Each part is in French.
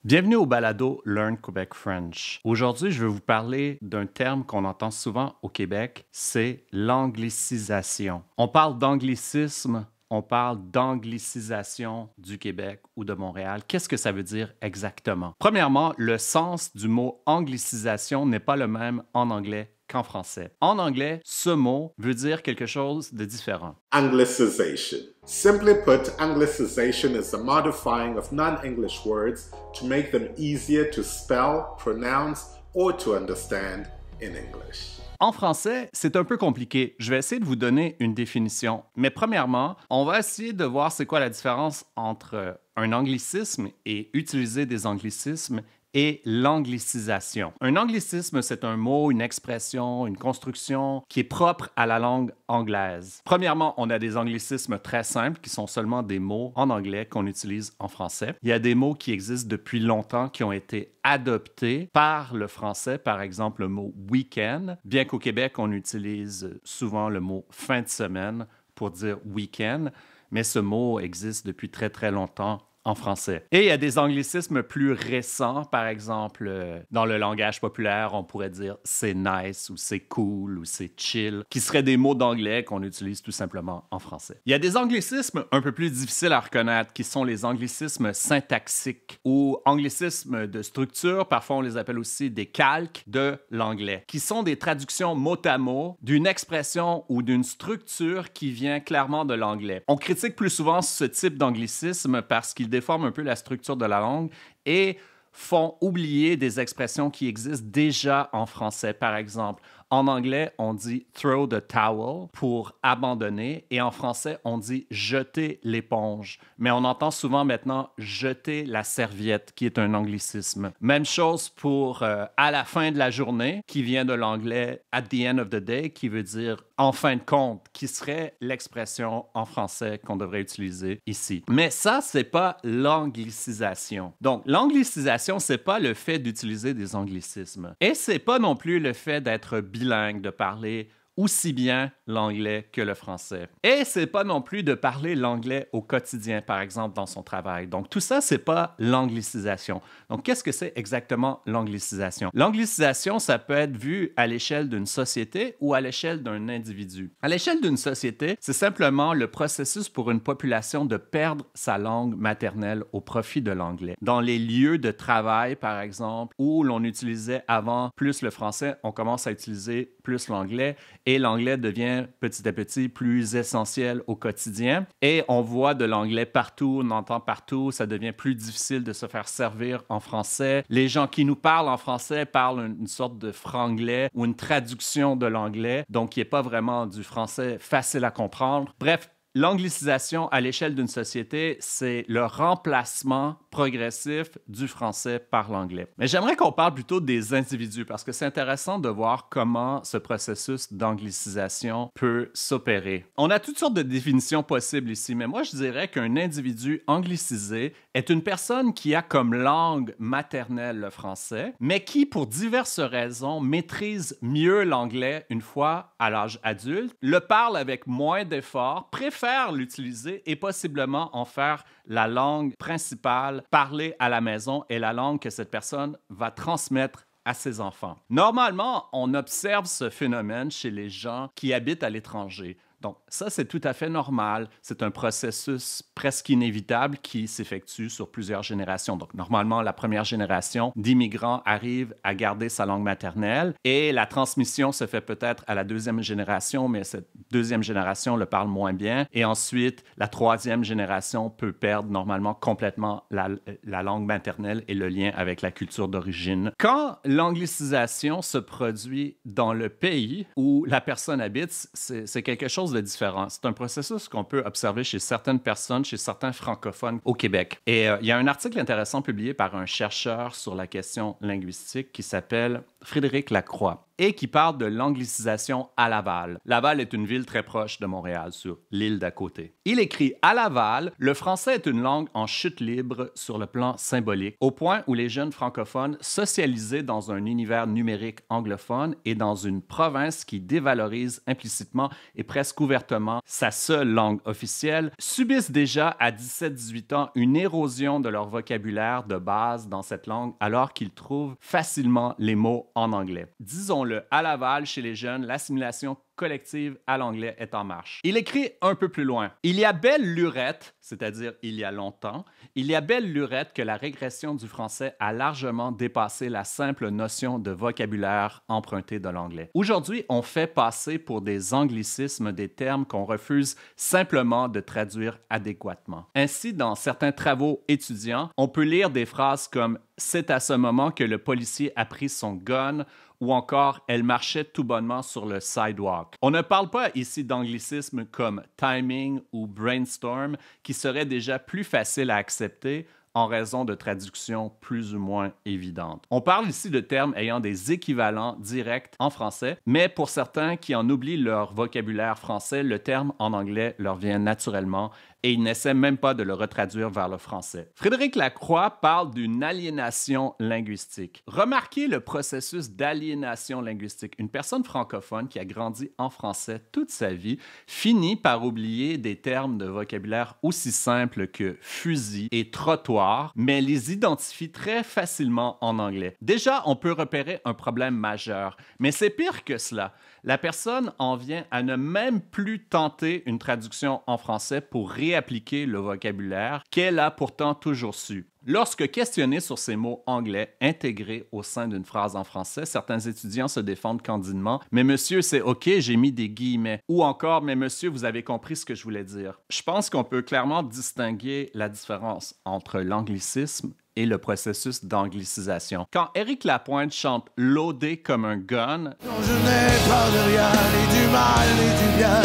Bienvenue au balado Learn Quebec French. Aujourd'hui, je vais vous parler d'un terme qu'on entend souvent au Québec, c'est l'anglicisation. On parle d'anglicisme, on parle d'anglicisation du Québec ou de Montréal. Qu'est-ce que ça veut dire exactement? Premièrement, le sens du mot anglicisation n'est pas le même en anglais qu'en français. En anglais, ce mot veut dire quelque chose de différent. Anglicization. Simply put, anglicization is the modifying of non-English words to make them easier to spell, pronounce, or to understand in English. En français, c'est un peu compliqué. Je vais essayer de vous donner une définition. Mais premièrement, on va essayer de voir c'est quoi la différence entre un anglicisme et utiliser des anglicismes et l'anglicisation. Un anglicisme, c'est un mot, une expression, une construction qui est propre à la langue anglaise. Premièrement, on a des anglicismes très simples qui sont seulement des mots en anglais qu'on utilise en français. Il y a des mots qui existent depuis longtemps qui ont été adoptés par le français, par exemple le mot week-end, bien qu'au Québec, on utilise souvent le mot fin de semaine pour dire week-end, mais ce mot existe depuis très très longtemps en français. Et il y a des anglicismes plus récents, par exemple, dans le langage populaire, on pourrait dire c'est nice ou c'est cool ou c'est chill, qui seraient des mots d'anglais qu'on utilise tout simplement en français. Il y a des anglicismes un peu plus difficiles à reconnaître, qui sont les anglicismes syntaxiques ou anglicismes de structure, parfois on les appelle aussi des calques de l'anglais, qui sont des traductions mot à mot d'une expression ou d'une structure qui vient clairement de l'anglais. On critique plus souvent ce type d'anglicisme parce qu'il déforment un peu la structure de la langue et font oublier des expressions qui existent déjà en français. Par exemple, en anglais, on dit « throw the towel » pour abandonner et en français, on dit « jeter l'éponge ». Mais on entend souvent maintenant « jeter la serviette » qui est un anglicisme. Même chose pour « à la fin de la journée » qui vient de l'anglais « at the end of the day » qui veut dire « en fin de compte » qui serait l'expression en français qu'on devrait utiliser ici. Mais ça, c'est pas l'anglicisation. Donc, l'anglicisation, c'est pas le fait d'utiliser des anglicismes. Et c'est pas non plus le fait d'être bilingue, de parler aussi bien l'anglais que le français. Et c'est pas non plus de parler l'anglais au quotidien, par exemple, dans son travail. Donc, tout ça, c'est pas l'anglicisation. Donc, qu'est-ce que c'est exactement l'anglicisation? L'anglicisation, ça peut être vu à l'échelle d'une société ou à l'échelle d'un individu. À l'échelle d'une société, c'est simplement le processus pour une population de perdre sa langue maternelle au profit de l'anglais. Dans les lieux de travail, par exemple, où l'on utilisait avant plus le français, on commence à utiliser plus l'anglais et l'anglais devient petit à petit plus essentiel au quotidien. Et on voit de l'anglais partout, on entend partout, ça devient plus difficile de se faire servir en français. Les gens qui nous parlent en français parlent une sorte de franglais ou une traduction de l'anglais, donc qui n'est pas vraiment du français facile à comprendre. Bref, l'anglicisation à l'échelle d'une société, c'est le remplacement progressif du français par l'anglais. Mais j'aimerais qu'on parle plutôt des individus parce que c'est intéressant de voir comment ce processus d'anglicisation peut s'opérer. On a toutes sortes de définitions possibles ici, mais moi je dirais qu'un individu anglicisé est une personne qui a comme langue maternelle le français, mais qui, pour diverses raisons, maîtrise mieux l'anglais une fois à l'âge adulte, le parle avec moins d'efforts, préfère l'utiliser et possiblement en faire la langue principale parlée à la maison et la langue que cette personne va transmettre à ses enfants. Normalement, on observe ce phénomène chez les gens qui habitent à l'étranger. Donc, ça, c'est tout à fait normal. C'est un processus presque inévitable qui s'effectue sur plusieurs générations. Donc, normalement, la première génération d'immigrants arrive à garder sa langue maternelle et la transmission se fait peut-être à la deuxième génération, mais cette deuxième génération le parle moins bien. Et ensuite, la troisième génération peut perdre normalement complètement la langue maternelle et le lien avec la culture d'origine. Quand l'anglicisation se produit dans le pays où la personne habite, c'est quelque chose de différent. C'est un processus qu'on peut observer chez certaines personnes, chez certains francophones au Québec. Et il y a un article intéressant publié par un chercheur sur la question linguistique qui s'appelle Frédéric Lacroix. et qui parle de l'anglicisation à Laval. Laval est une ville très proche de Montréal, sur l'île d'à côté. Il écrit « À Laval, le français est une langue en chute libre sur le plan symbolique, au point où les jeunes francophones socialisés dans un univers numérique anglophone et dans une province qui dévalorise implicitement et presque ouvertement sa seule langue officielle, subissent déjà à 17-18 ans une érosion de leur vocabulaire de base dans cette langue alors qu'ils trouvent facilement les mots en anglais. Disons-le, à Laval, chez les jeunes, l'assimilation collective à l'anglais est en marche. Il écrit un peu plus loin. Il y a belle lurette, c'est-à-dire il y a longtemps, il y a belle lurette que la régression du français a largement dépassé la simple notion de vocabulaire emprunté de l'anglais. Aujourd'hui, on fait passer pour des anglicismes des termes qu'on refuse simplement de traduire adéquatement. Ainsi, dans certains travaux étudiants, on peut lire des phrases comme « C'est à ce moment que le policier a pris son gun » ou encore « Elle marchait tout bonnement sur le sidewalk ». On ne parle pas ici d'anglicismes comme « timing » ou « brainstorm » qui seraient déjà plus faciles à accepter en raison de traductions plus ou moins évidentes. On parle ici de termes ayant des équivalents directs en français, mais pour certains qui en oublient leur vocabulaire français, le terme en anglais leur vient naturellement et ils n'essaient même pas de le retraduire vers le français. Frédéric Lacroix parle d'une aliénation linguistique. Remarquez le processus d'aliénation linguistique. Une personne francophone qui a grandi en français toute sa vie finit par oublier des termes de vocabulaire aussi simples que fusil et trottoir, mais les identifie très facilement en anglais. Déjà, on peut repérer un problème majeur, mais c'est pire que cela. La personne en vient à ne même plus tenter une traduction en français pour réappliquer le vocabulaire qu'elle a pourtant toujours su. Lorsque questionné sur ces mots anglais intégrés au sein d'une phrase en français, certains étudiants se défendent candidement « Mais monsieur, c'est OK, j'ai mis des guillemets » ou encore « Mais monsieur, vous avez compris ce que je voulais dire ». Je pense qu'on peut clairement distinguer la différence entre l'anglicisme et le processus d'anglicisation. Quand Éric Lapointe chante « Loadé comme un gun », je n'ai peur de rien, ni du mal, ni du bien,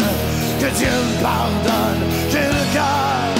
que Dieu me pardonne, j'ai le cœur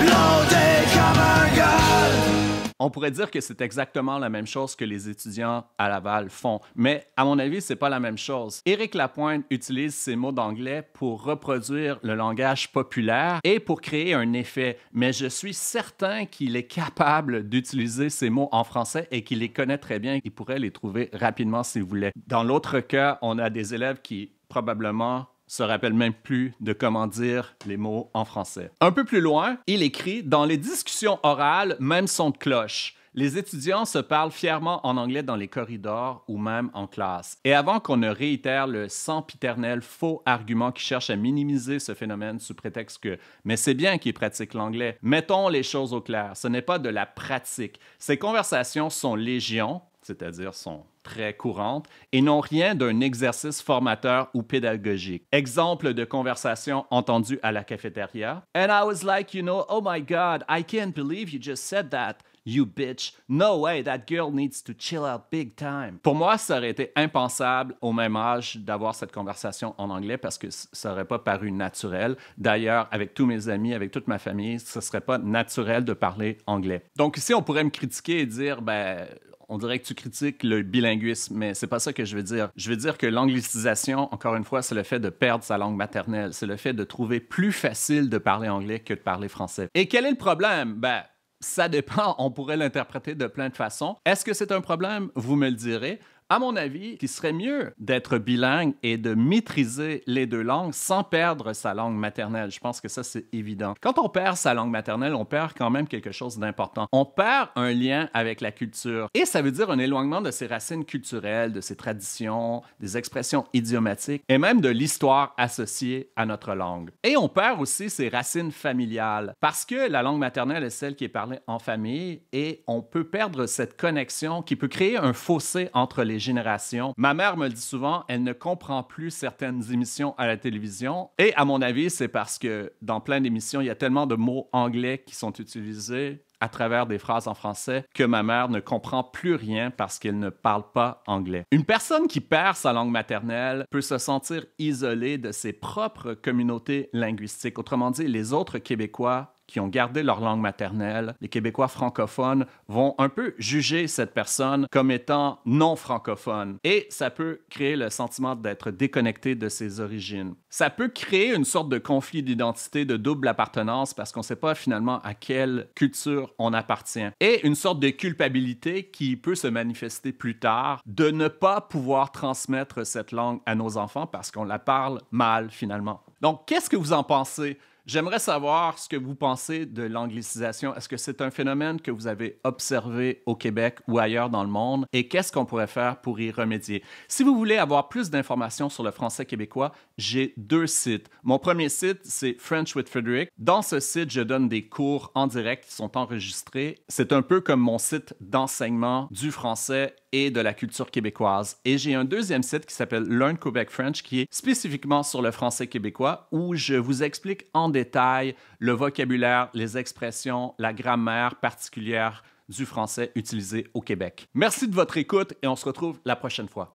loadé comme un gun. on pourrait dire que c'est exactement la même chose que les étudiants à Laval font, mais à mon avis, c'est pas la même chose. Éric Lapointe utilise ces mots d'anglais pour reproduire le langage populaire et pour créer un effet, mais je suis certain qu'il est capable d'utiliser ces mots en français et qu'il les connaît très bien. Il pourrait les trouver rapidement s'il voulait. Dans l'autre cas, on a des élèves qui probablement se rappelle même plus de comment dire les mots en français. Un peu plus loin, il écrit « Dans les discussions orales, même son de cloche. Les étudiants se parlent fièrement en anglais dans les corridors ou même en classe. Et avant qu'on ne réitère le sempiternel faux argument qui cherche à minimiser ce phénomène sous prétexte que « mais c'est bien qu'ils pratiquent l'anglais », mettons les choses au clair. Ce n'est pas de la pratique. Ces conversations sont légion, c'est-à-dire sont très courantes, et n'ont rien d'un exercice formateur ou pédagogique. Exemple de conversation entendue à la cafétéria. And I was like, you know, oh my God, I can't believe you just said that. You bitch. No way, that girl needs to chill out big time. Pour moi, ça aurait été impensable au même âge d'avoir cette conversation en anglais parce que ça n'aurait pas paru naturel. D'ailleurs, avec tous mes amis, avec toute ma famille, ce ne serait pas naturel de parler anglais. Donc ici, on pourrait me critiquer et dire, ben, on dirait que tu critiques le bilinguisme, mais c'est pas ça que je veux dire. Je veux dire que l'anglicisation, encore une fois, c'est le fait de perdre sa langue maternelle. C'est le fait de trouver plus facile de parler anglais que de parler français. Et quel est le problème? Ben, ça dépend, on pourrait l'interpréter de plein de façons. Est-ce que c'est un problème? Vous me le direz. À mon avis, il serait mieux d'être bilingue et de maîtriser les deux langues sans perdre sa langue maternelle. Je pense que ça, c'est évident. Quand on perd sa langue maternelle, on perd quand même quelque chose d'important. On perd un lien avec la culture. Et ça veut dire un éloignement de ses racines culturelles, de ses traditions, des expressions idiomatiques et même de l'histoire associée à notre langue. Et on perd aussi ses racines familiales parce que la langue maternelle est celle qui est parlée en famille et on peut perdre cette connexion qui peut créer un fossé entre les générations. Ma mère me le dit souvent, elle ne comprend plus certaines émissions à la télévision. Et à mon avis, c'est parce que dans plein d'émissions, il y a tellement de mots anglais qui sont utilisés à travers des phrases en français que ma mère ne comprend plus rien parce qu'elle ne parle pas anglais. Une personne qui perd sa langue maternelle peut se sentir isolée de ses propres communautés linguistiques. Autrement dit, les autres Québécois qui ont gardé leur langue maternelle, les Québécois francophones, vont un peu juger cette personne comme étant non francophone. Et ça peut créer le sentiment d'être déconnecté de ses origines. Ça peut créer une sorte de conflit d'identité, de double appartenance, parce qu'on ne sait pas finalement à quelle culture on appartient. Et une sorte de culpabilité qui peut se manifester plus tard de ne pas pouvoir transmettre cette langue à nos enfants parce qu'on la parle mal finalement. Donc, qu'est-ce que vous en pensez? J'aimerais savoir ce que vous pensez de l'anglicisation. Est-ce que c'est un phénomène que vous avez observé au Québec ou ailleurs dans le monde? Et qu'est-ce qu'on pourrait faire pour y remédier? Si vous voulez avoir plus d'informations sur le français québécois, j'ai 2 sites. Mon premier site, c'est French with Frederick. Dans ce site, je donne des cours en direct qui sont enregistrés. C'est un peu comme mon site d'enseignement du français et de la culture québécoise. Et j'ai un deuxième site qui s'appelle Learn Quebec French, qui est spécifiquement sur le français québécois, où je vous explique en détail le vocabulaire, les expressions, la grammaire particulière du français utilisé au Québec. Merci de votre écoute et on se retrouve la prochaine fois.